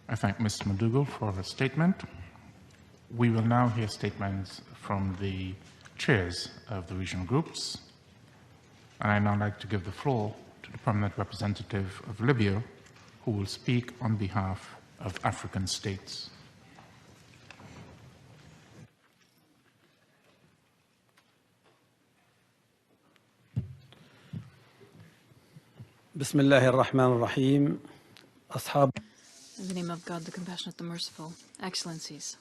I thank Ms. Madugo for her statement. We will now hear statements from the chairs of the regional groups. And I now like to give the floor to the permanent representative of Libya, who will speak on behalf of African states. بسم الله الرحمن الرحيم. أصحاب. In the name of God, the compassionate, the merciful, Excellencies,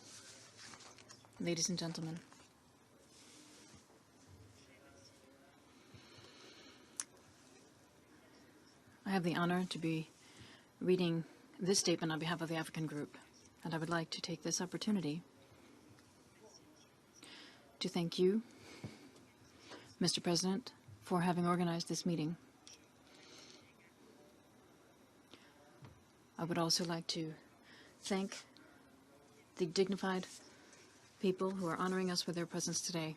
ladies and gentlemen. I have the honor to be reading this statement on behalf of the African Group, and I would like to take this opportunity to thank you, Mr. President, for having organized this meeting. I would also like to thank the dignified people who are honoring us with their presence today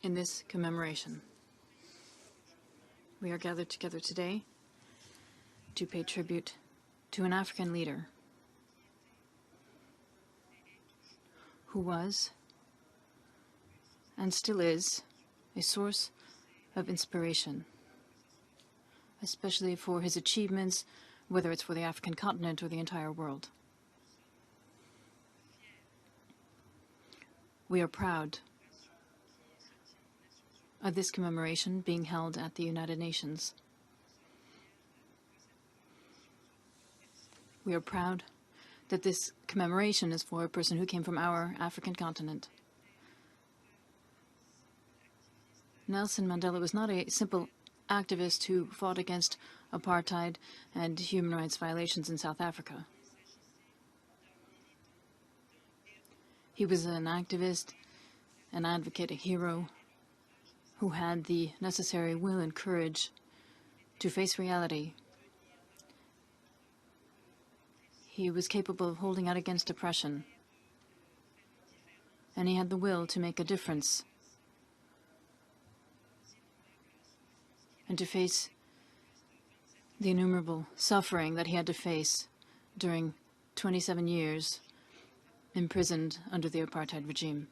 in this commemoration. We are gathered together today to pay tribute to an African leader who was and still is a source of inspiration, especially for his achievements, whether it's for the African continent or the entire world. We are proud of this commemoration being held at the United Nations. We are proud that this commemoration is for a person who came from our African continent. Nelson Mandela was not a simple activist who fought against apartheid and human rights violations in South Africa. He was an activist, an advocate, a hero who had the necessary will and courage to face reality. He was capable of holding out against oppression, and he had the will to make a difference and to face the innumerable suffering that he had to face during 27 years imprisoned under the apartheid regime.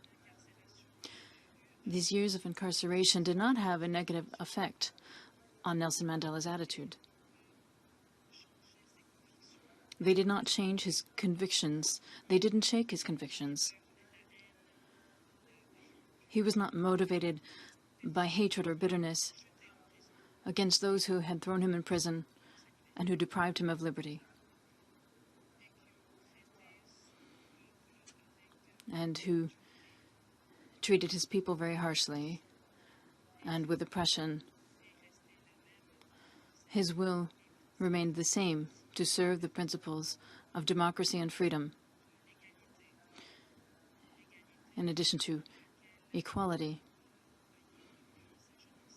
These years of incarceration did not have a negative effect on Nelson Mandela's attitude. They did not change his convictions. They didn't shake his convictions. He was not motivated by hatred or bitterness against those who had thrown him in prison and who deprived him of liberty, and who treated his people very harshly and with oppression. His will remained the same, to serve the principles of democracy and freedom, in addition to equality.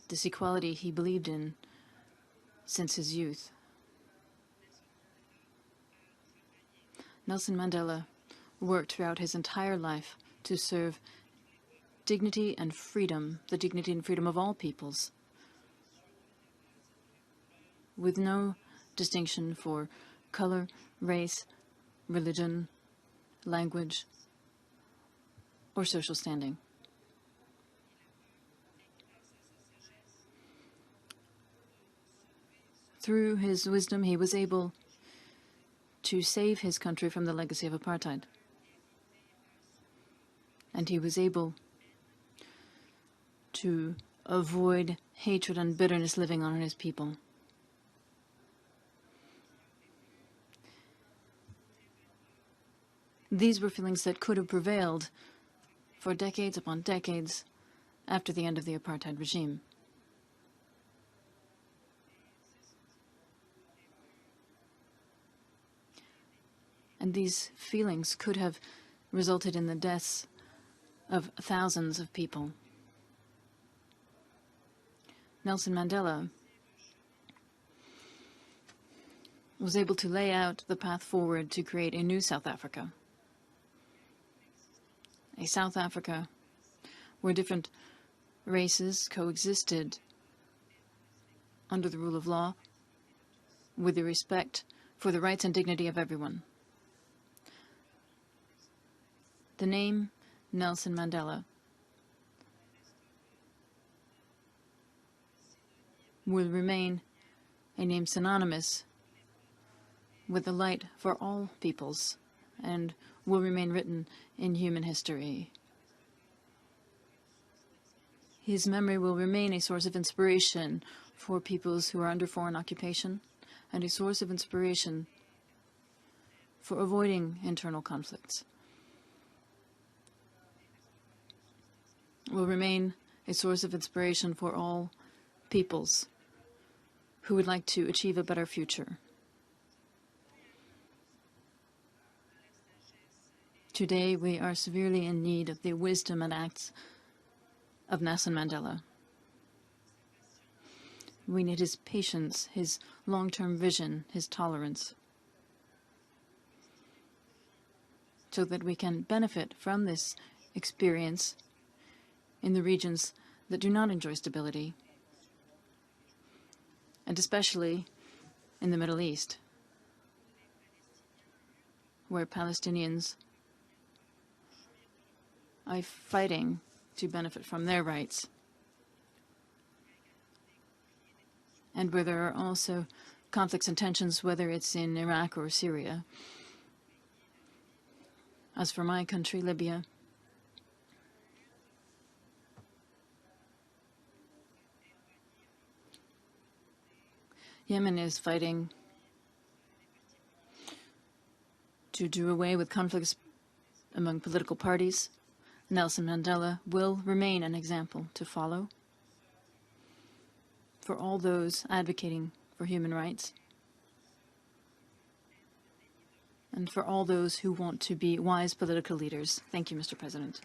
This equality he believed in since his youth. Nelson Mandela worked throughout his entire life to serve dignity and freedom, the dignity and freedom of all peoples, with no distinction for color, race, religion, language, or social standing. Through his wisdom, he was able to save his country from the legacy of apartheid. And he was able to avoid hatred and bitterness living on his people. These were feelings that could have prevailed for decades upon decades after the end of the apartheid regime. And these feelings could have resulted in the deaths of thousands of people. Nelson Mandela was able to lay out the path forward to create a new South Africa. A South Africa where different races coexisted under the rule of law with the respect for the rights and dignity of everyone. The name Nelson Mandela will remain a name synonymous with the light for all peoples and will remain written in human history. His memory will remain a source of inspiration for peoples who are under foreign occupation and a source of inspiration for avoiding internal conflicts. Will remain a source of inspiration for all peoples who would like to achieve a better future. Today, we are severely in need of the wisdom and acts of Nelson Mandela. We need his patience, his long-term vision, his tolerance, so that we can benefit from this experience in the regions that do not enjoy stability, and especially in the Middle East, where Palestinians are fighting to benefit from their rights, and where there are also conflicts and tensions, whether it's in Iraq or Syria. As for my country, Libya, Yemen is fighting to do away with conflicts among political parties. Nelson Mandela will remain an example to follow for all those advocating for human rights and for all those who want to be wise political leaders. Thank you, Mr. President.